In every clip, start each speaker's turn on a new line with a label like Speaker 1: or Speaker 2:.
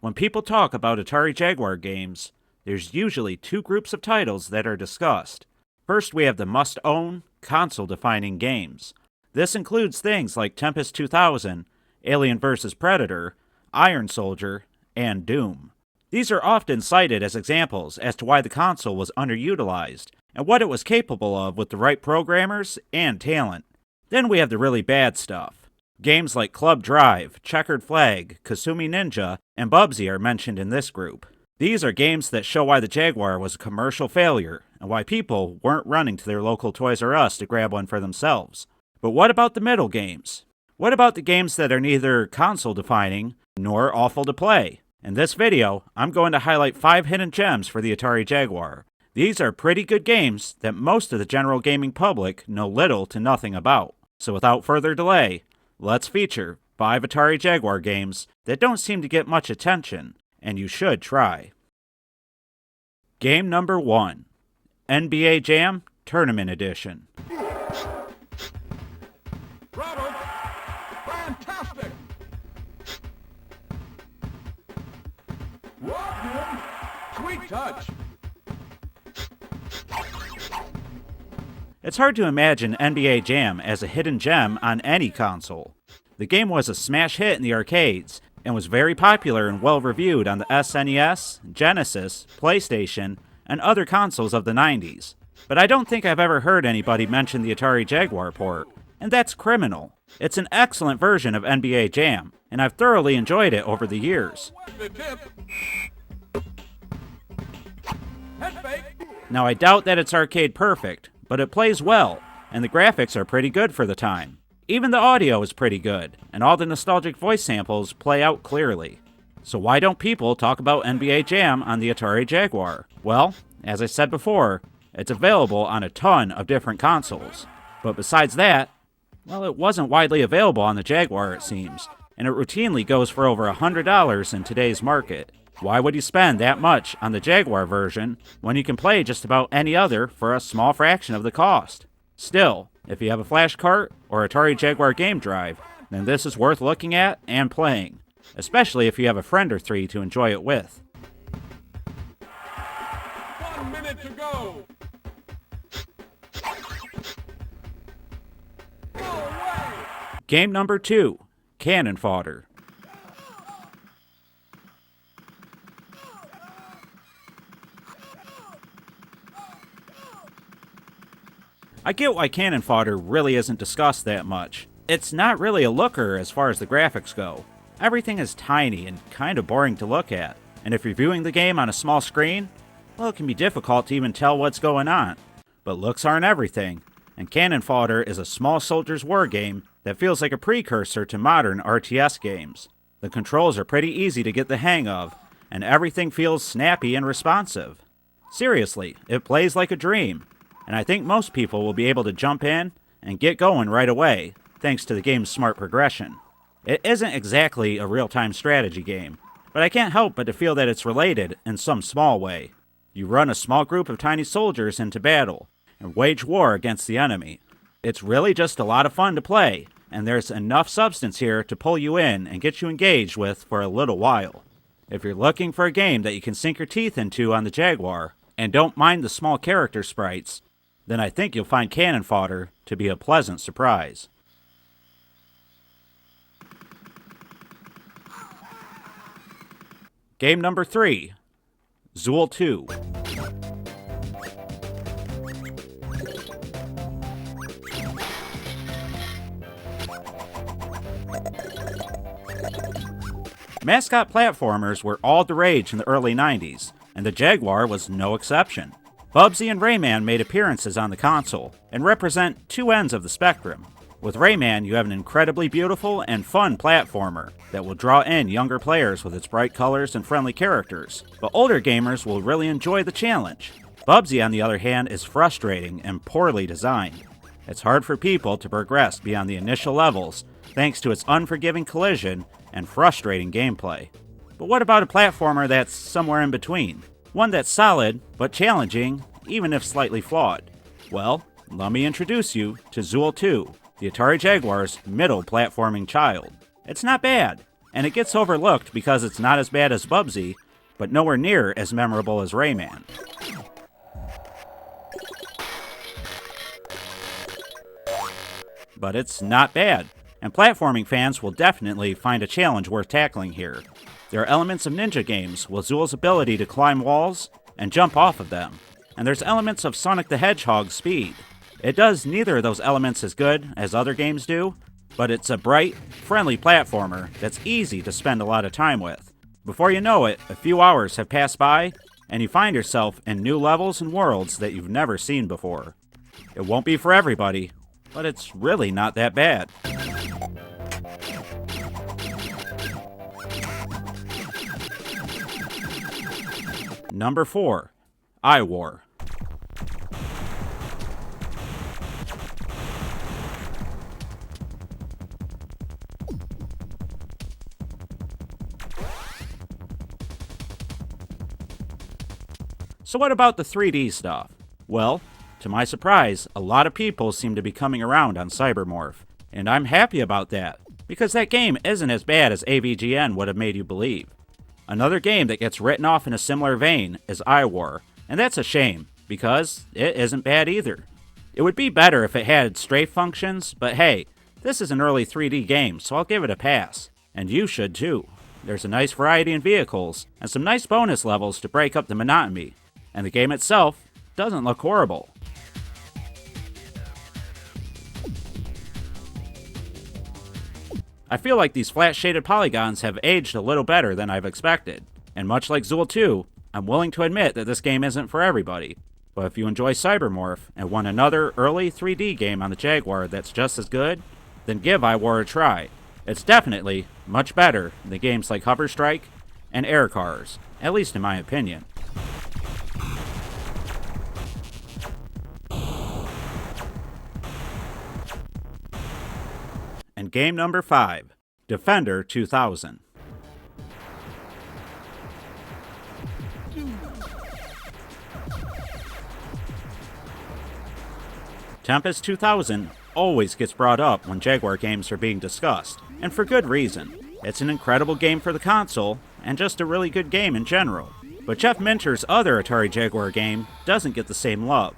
Speaker 1: When people talk about Atari Jaguar games, there's usually two groups of titles that are discussed. First, we have the must-own, console-defining games. This includes things like Tempest 2000, Alien vs. Predator, Iron Soldier, and Doom. These are often cited as examples as to why the console was underutilized and what it was capable of with the right programmers and talent. Then we have the really bad stuff. Games like Club Drive, Checkered Flag, Kasumi Ninja, and Bubsy are mentioned in this group. These are games that show why the Jaguar was a commercial failure and why people weren't running to their local Toys R Us to grab one for themselves. But what about the middle games? What about the games that are neither console-defining nor awful to play? In this video, I'm going to highlight 5 hidden gems for the Atari Jaguar. These are pretty good games that most of the general gaming public know little to nothing about. So without further delay, let's feature 5 Atari Jaguar games that don't seem to get much attention, and you should try. Game number 1, NBA Jam Tournament Edition.
Speaker 2: Bravo! Fantastic! Rock him! Sweet touch!
Speaker 1: It's hard to imagine NBA Jam as a hidden gem on any console. The game was a smash hit in the arcades, and was very popular and well reviewed on the SNES, Genesis, PlayStation, and other consoles of the 90s. But I don't think I've ever heard anybody mention the Atari Jaguar port, and that's criminal. It's an excellent version of NBA Jam, and I've thoroughly enjoyed it over the years. Now I doubt that it's arcade perfect, but it plays well, and the graphics are pretty good for the time. Even the audio is pretty good, and all the nostalgic voice samples play out clearly. So why don't people talk about NBA Jam on the Atari Jaguar? Well, as I said before, it's available on a ton of different consoles. But besides that, well, it wasn't widely available on the Jaguar, it seems, and it routinely goes for over $100 in today's market. Why would you spend that much on the Jaguar version when you can play just about any other for a small fraction of the cost? Still, if you have a flash cart or Atari Jaguar game drive, then this is worth looking at and playing, especially if you have a friend or 3 to enjoy it with.
Speaker 2: 1 minute to go! Go away!
Speaker 1: Game number 2, Cannon Fodder. I get why Cannon Fodder really isn't discussed that much. It's not really a looker as far as the graphics go. Everything is tiny and kind of boring to look at, and if you're viewing the game on a small screen, well, it can be difficult to even tell what's going on. But looks aren't everything, and Cannon Fodder is a small soldier's war game that feels like a precursor to modern RTS games. The controls are pretty easy to get the hang of, and everything feels snappy and responsive. Seriously, it plays like a dream, and I think most people will be able to jump in and get going right away, thanks to the game's smart progression. It isn't exactly a real-time strategy game, but I can't help but to feel that it's related in some small way. You run a small group of tiny soldiers into battle, and wage war against the enemy. It's really just a lot of fun to play, and there's enough substance here to pull you in and get you engaged with for a little while. If you're looking for a game that you can sink your teeth into on the Jaguar, and don't mind the small character sprites, then I think you'll find Cannon Fodder to be a pleasant surprise. Game number 3, Zool 2. Mascot platformers were all the rage in the early 90s, and the Jaguar was no exception. Bubsy and Rayman made appearances on the console, and represent two ends of the spectrum. With Rayman, you have an incredibly beautiful and fun platformer that will draw in younger players with its bright colors and friendly characters, but older gamers will really enjoy the challenge. Bubsy, on the other hand, is frustrating and poorly designed. It's hard for people to progress beyond the initial levels, thanks to its unforgiving collision and frustrating gameplay. But what about a platformer that's somewhere in between? One that's solid, but challenging, even if slightly flawed. Well, let me introduce you to Zool 2, the Atari Jaguar's middle platforming child. It's not bad, and it gets overlooked because it's not as bad as Bubsy, but nowhere near as memorable as Rayman. But it's not bad, and platforming fans will definitely find a challenge worth tackling here. There are elements of ninja games with Zool's ability to climb walls and jump off of them, and there's elements of Sonic the Hedgehog's speed. It does neither of those elements as good as other games do, but it's a bright, friendly platformer that's easy to spend a lot of time with. Before you know it, a few hours have passed by, and you find yourself in new levels and worlds that you've never seen before. It won't be for everybody, but it's really not that bad. Number 4. iWar. So what about the 3D stuff? Well, to my surprise, a lot of people seem to be coming around on Cybermorph, and I'm happy about that, because that game isn't as bad as AVGN would have made you believe. Another game that gets written off in a similar vein is iWar, and that's a shame, because it isn't bad either. It would be better if it had strafe functions, but hey, this is an early 3D game, so I'll give it a pass. And you should too. There's a nice variety in vehicles, and some nice bonus levels to break up the monotony, and the game itself doesn't look horrible. I feel like these flat-shaded polygons have aged a little better than I've expected, and much like Zool 2, I'm willing to admit that this game isn't for everybody, but if you enjoy Cybermorph and want another early 3D game on the Jaguar that's just as good, then give iWar a try. It's definitely much better than games like Hover Strike and Air Cars, at least in my opinion. And game number 5, Defender 2000. Tempest 2000 always gets brought up when Jaguar games are being discussed, and for good reason. It's an incredible game for the console, and just a really good game in general. But Jeff Minter's other Atari Jaguar game doesn't get the same love,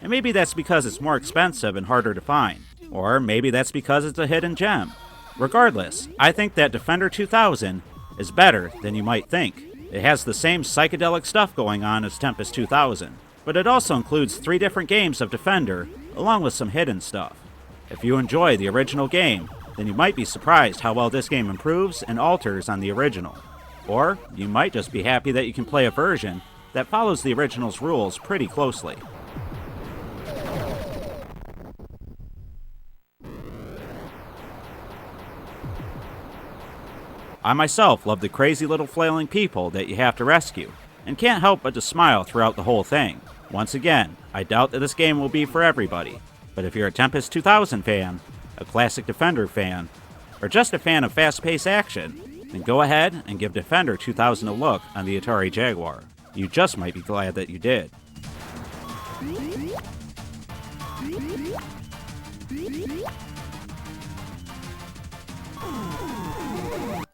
Speaker 1: and maybe that's because it's more expensive and harder to find. Or maybe that's because it's a hidden gem. Regardless, I think that Defender 2000 is better than you might think. It has the same psychedelic stuff going on as Tempest 2000, but it also includes 3 different games of Defender, along with some hidden stuff. If you enjoy the original game, then you might be surprised how well this game improves and alters on the original. Or you might just be happy that you can play a version that follows the original's rules pretty closely. I myself love the crazy little flailing people that you have to rescue, and can't help but to smile throughout the whole thing. Once again, I doubt that this game will be for everybody, but if you're a Tempest 2000 fan, a classic Defender fan, or just a fan of fast-paced action, then go ahead and give Defender 2000 a look on the Atari Jaguar. You just might be glad that you did.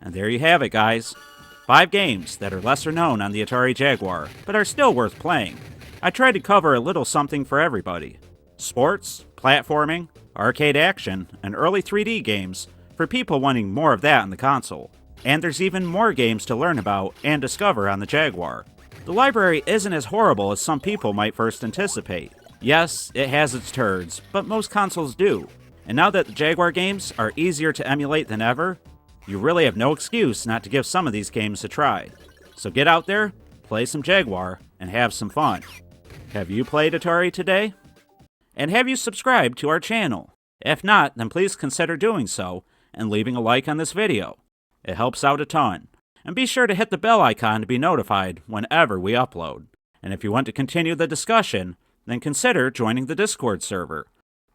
Speaker 1: And there you have it, guys. 5 games that are lesser known on the Atari Jaguar, but are still worth playing. I tried to cover a little something for everybody. Sports, platforming, arcade action, and early 3D games for people wanting more of that on the console. And there's even more games to learn about and discover on the Jaguar. The library isn't as horrible as some people might first anticipate. Yes, it has its turds, but most consoles do. And now that the Jaguar games are easier to emulate than ever, you really have no excuse not to give some of these games a try. So get out there, play some Jaguar, and have some fun. Have you played Atari today? And have you subscribed to our channel? If not, then please consider doing so and leaving a like on this video. It helps out a ton. And be sure to hit the bell icon to be notified whenever we upload. And if you want to continue the discussion, then consider joining the Discord server.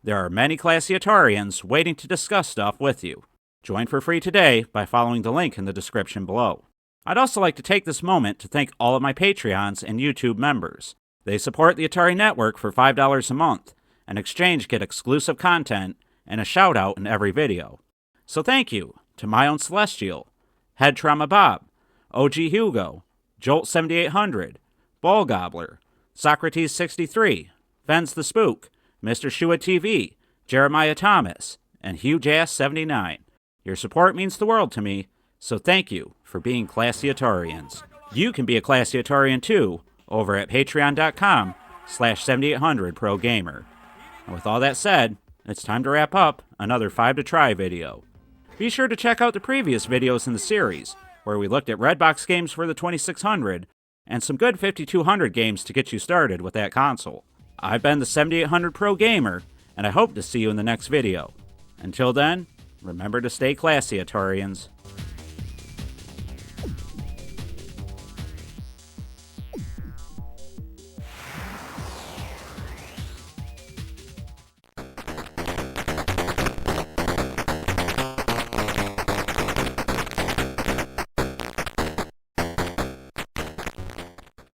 Speaker 1: There are many classy Atarians waiting to discuss stuff with you. Join for free today by following the link in the description below. I'd also like to take this moment to thank all of my Patreons and YouTube members. They support the Atari Network for $5 a month, and in exchange get exclusive content and a shout out in every video. So thank you to My Own Celestial, Head Trauma Bob, OG Hugo, Jolt 7800, Ball Gobbler, Socrates 63, Fens the Spook, Mr. Shua TV, Jeremiah Thomas, and Huge Ass 79. Your support means the world to me, so thank you for being Classy Atarians. You can be a Classy Atarian too over at patreon.com/7800progamer. And with all that said, it's time to wrap up another 5 to Try video. Be sure to check out the previous videos in the series, where we looked at Redbox games for the 2600 and some good 5200 games to get you started with that console. I've been the 7800 Pro Gamer, and I hope to see you in the next video. Until then, remember to stay classy, Atarians.